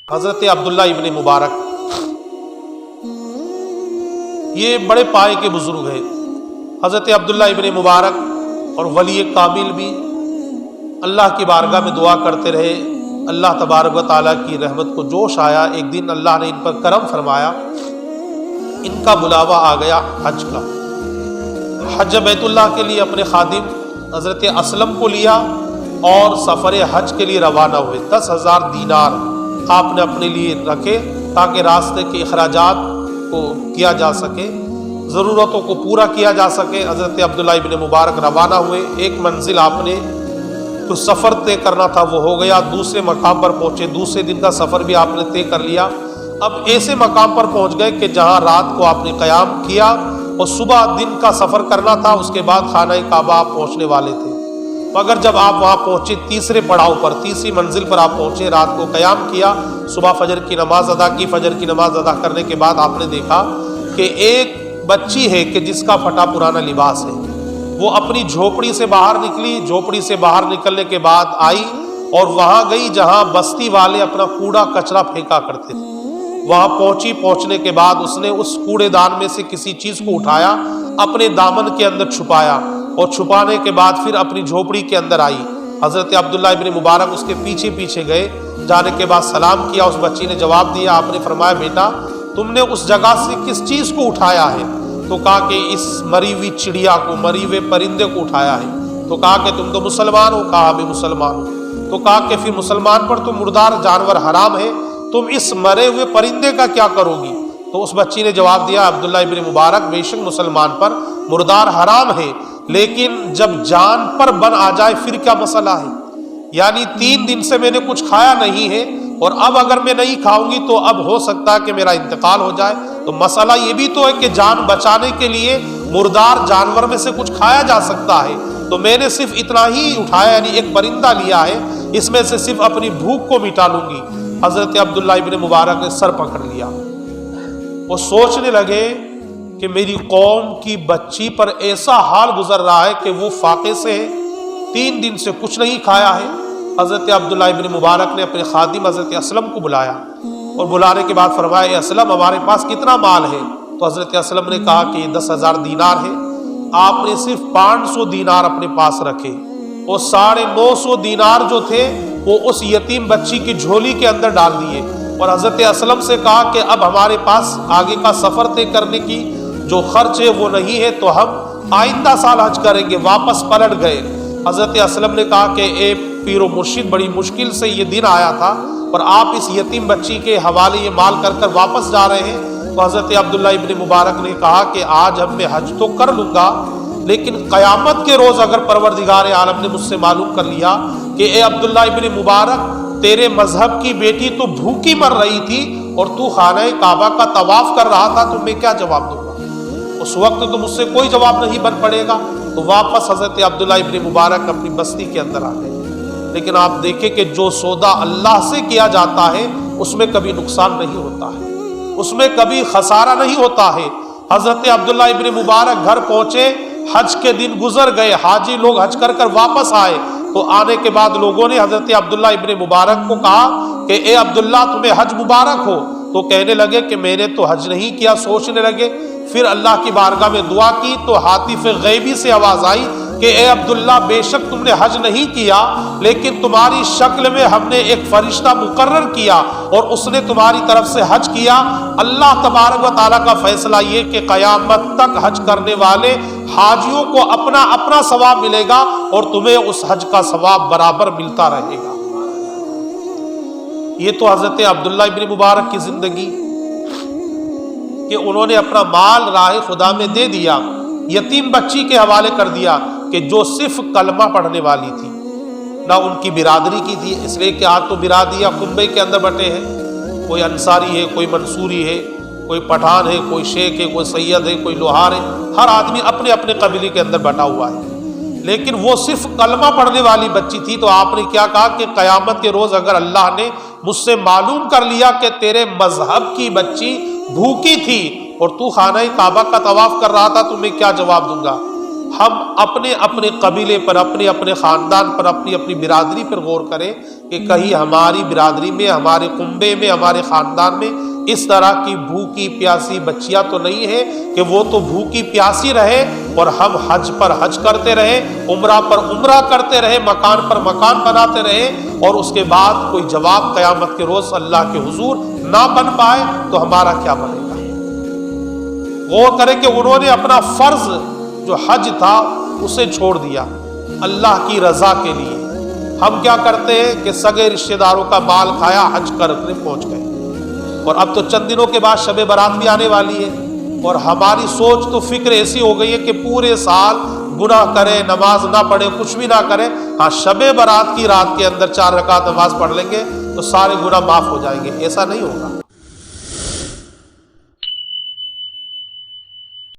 حضرت عبداللہ ابن مبارک یہ بڑے پائے کے بزرگ ہیں۔ حضرت عبداللہ ابن مبارک اور ولی کامل بھی اللہ کی بارگاہ میں دعا کرتے رہے، اللہ تبارک و تعالیٰ کی رحمت کو جوش آیا۔ ایک دن اللہ نے ان پر کرم فرمایا، ان کا بلاوا آ گیا حج کا۔ حج بیت اللہ کے لیے اپنے خادم حضرت اسلم کو لیا اور سفر حج کے لیے روانہ ہوئے۔ 10,000 دینار آپ نے اپنے لیے رکھے تاکہ راستے کے اخراجات کو کیا جا سکے، ضرورتوں کو پورا کیا جا سکے۔ حضرت عبداللہ ابن مبارک روانہ ہوئے۔ ایک منزل آپ نے تو سفر طے کرنا تھا وہ ہو گیا، دوسرے مقام پر پہنچے، دوسرے دن کا سفر بھی آپ نے طے کر لیا۔ اب ایسے مقام پر پہنچ گئے کہ جہاں رات کو آپ نے قیام کیا اور صبح دن کا سفر کرنا تھا، اس کے بعد خانہ کعبہ آپ پہنچنے والے تھے۔ مگر جب آپ وہاں پہنچے، تیسرے پڑاؤ پر، تیسری منزل پر آپ پہنچے، رات کو قیام کیا، صبح فجر کی نماز ادا کی۔ فجر کی نماز ادا کرنے کے بعد آپ نے دیکھا کہ ایک بچی ہے کہ جس کا پھٹا پرانا لباس ہے، وہ اپنی جھوپڑی سے باہر نکلی۔ جھوپڑی سے باہر نکلنے کے بعد آئی اور وہاں گئی جہاں بستی والے اپنا کوڑا کچرا پھینکا کرتے تھے۔ وہاں پہنچی، پہنچنے کے بعد اس نے اس کوڑے دان میں سے کسی چیز کو اٹھایا، اپنے دامن کے اندر چھپایا اور چھپانے کے بعد پھر اپنی جھوپڑی کے اندر آئی۔ حضرت عبداللہ ابن مبارک اس کے پیچھے پیچھے گئے۔ جانے کے بعد سلام کیا، اس بچی نے جواب دیا۔ آپ نے فرمایا، بیٹا تم نے اس جگہ سے کس چیز کو اٹھایا ہے؟ تو کہا کہ اس مری ہوئی چڑیا کو، مری ہوئے پرندے کو اٹھایا ہے۔ تو کہا کہ تم تو مسلمان ہو؟ کہا میں مسلمان ہوں۔ تو کہا کہ پھر مسلمان پر تو مردار جانور حرام ہے، تم اس مرے ہوئے پرندے کا کیا کرو گی؟ تو اس بچی نے جواب دیا، عبداللہ ابن مبارک بے شک مسلمان پر مردار حرام ہے، لیکن جب جان پر بن آ جائے پھر کیا مسئلہ ہے؟ یعنی 3 دن سے میں نے کچھ کھایا نہیں ہے اور اب اگر میں نہیں کھاؤں گی تو اب ہو سکتا ہے کہ میرا انتقال ہو جائے۔ تو مسئلہ یہ بھی تو ہے کہ جان بچانے کے لیے مردار جانور میں سے کچھ کھایا جا سکتا ہے، تو میں نے صرف اتنا ہی اٹھایا، یعنی ایک پرندہ لیا ہے، اس میں سے صرف اپنی بھوک کو مٹا لوں گی۔ حضرت عبداللہ ابن مبارک نے سر پکڑ لیا اور سوچنے لگے کہ میری قوم کی بچی پر ایسا حال گزر رہا ہے کہ وہ فاقے سے ہے، 3 دن سے کچھ نہیں کھایا ہے۔ حضرت عبداللہ ابن مبارک نے اپنے خادم حضرت اسلم کو بلایا اور بلانے کے بعد فرمایا، اے اسلم ہمارے پاس کتنا مال ہے؟ تو حضرت اسلم نے کہا کہ 10,000 دینار ہے۔ آپ نے صرف 500 دینار اپنے پاس رکھے اور 950 دینار جو تھے وہ اس یتیم بچی کی جھولی کے اندر ڈال دیے اور حضرت اسلم سے کہا کہ اب ہمارے پاس آگے کا سفر طے کرنے کی جو خرچ ہے وہ نہیں ہے، تو ہم آئندہ سال حج کریں گے۔ واپس پلٹ گئے۔ حضرت اسلم نے کہا کہ اے پیر و مرشد، بڑی مشکل سے یہ دن آیا تھا اور آپ اس یتیم بچی کے حوالے یہ مال کر کر واپس جا رہے ہیں۔ تو حضرت عبداللہ ابن مبارک نے کہا کہ آج ہم میں حج تو کر لوں گا، لیکن قیامت کے روز اگر پروردگار عالم نے مجھ سے معلوم کر لیا کہ اے عبداللہ ابن مبارک تیرے مذہب کی بیٹی تو بھوکی مر رہی تھی اور تو خانہ کعبہ کا طواف کر رہا تھا، تو میں کیا جواب دوں گا؟ اس وقت تو مجھ سے کوئی جواب نہیں بن پڑے گا۔ تو واپس حضرت عبداللہ ابن مبارک اپنی بستی کے اندر آ گئے۔ لیکن آپ دیکھیں کہ جو سودا اللہ سے کیا جاتا ہے اس میں کبھی نقصان نہیں ہوتا ہے، اس میں کبھی خسارہ نہیں ہوتا ہے۔ حضرت عبداللہ ابن مبارک گھر پہنچے، حج کے دن گزر گئے، حاجی لوگ حج کر کر واپس آئے۔ تو آنے کے بعد لوگوں نے حضرت عبداللہ ابن مبارک کو کہا کہ اے عبداللہ تمہیں حج مبارک ہو۔ تو کہنے لگے کہ میں نے تو حج نہیں کیا۔ سوچنے لگے، پھر اللہ کی بارگاہ میں دعا کی تو ہاتف غیبی سے آواز آئی کہ اے عبداللہ بے شک تم نے حج نہیں کیا، لیکن تمہاری شکل میں ہم نے ایک فرشتہ مقرر کیا اور اس نے تمہاری طرف سے حج کیا۔ اللہ تبارک و تعالیٰ کا فیصلہ یہ کہ قیامت تک حج کرنے والے حاجیوں کو اپنا اپنا ثواب ملے گا اور تمہیں اس حج کا ثواب برابر ملتا رہے گا۔ یہ تو حضرت عبداللہ ابن مبارک کی زندگی کہ انہوں نے اپنا مال راہ خدا میں دے دیا، یتیم بچی کے حوالے کر دیا کہ جو صرف کلمہ پڑھنے والی تھی، نہ ان کی برادری کی تھی، اس لیے کہ آج تو برادریاں کنبے کے اندر بٹے ہیں، کوئی انصاری ہے، کوئی منصوری ہے، کوئی پٹھان ہے، کوئی شیخ ہے، کوئی سید ہے، کوئی لوہار ہے، ہر آدمی اپنے اپنے قبیلے کے اندر بٹا ہوا ہے۔ لیکن وہ صرف کلمہ پڑھنے والی بچی تھی۔ تو آپ نے کیا کہا کہ قیامت کے روز اگر اللہ نے مجھ سے معلوم کر لیا کہ تیرے مذہب کی بچی بھوکی تھی اور تو خانہ کعبہ کا طواف کر رہا تھا، تو میں کیا جواب دوں گا؟ ہم اپنے اپنے قبیلے پر، اپنے اپنے خاندان پر، اپنی اپنی برادری پر غور کریں کہ کہیں ہماری برادری میں، ہمارے کنبے میں، ہمارے خاندان میں اس طرح کی بھوکی پیاسی بچیاں تو نہیں ہے کہ وہ تو بھوکی پیاسی رہے اور ہم حج پر حج کرتے رہے، عمرہ پر عمرہ کرتے رہے، مکان پر مکان بناتے رہے، اور اس کے بعد کوئی جواب قیامت کے روز اللہ کے حضور نہ بن پائے تو ہمارا کیا بنے گا؟ غور کریں کہ انہوں نے اپنا فرض جو حج تھا اسے چھوڑ دیا اللہ کی رضا کے لیے۔ ہم کیا کرتے ہیں کہ سگے رشتہ داروں کا مال کھایا، حج کرنے پہنچ گئے، اور اب تو چند دنوں کے بعد شب برات بھی آنے والی ہے، اور ہماری سوچ تو فکر ایسی ہو گئی ہے کہ پورے سال گناہ کرے، نماز نہ پڑھے، کچھ بھی نہ کرے، ہاں شب برات کی رات کے اندر 4 رکعت نماز پڑھ لیں گے تو سارے گناہ معاف ہو جائیں گے۔ ایسا نہیں ہوگا۔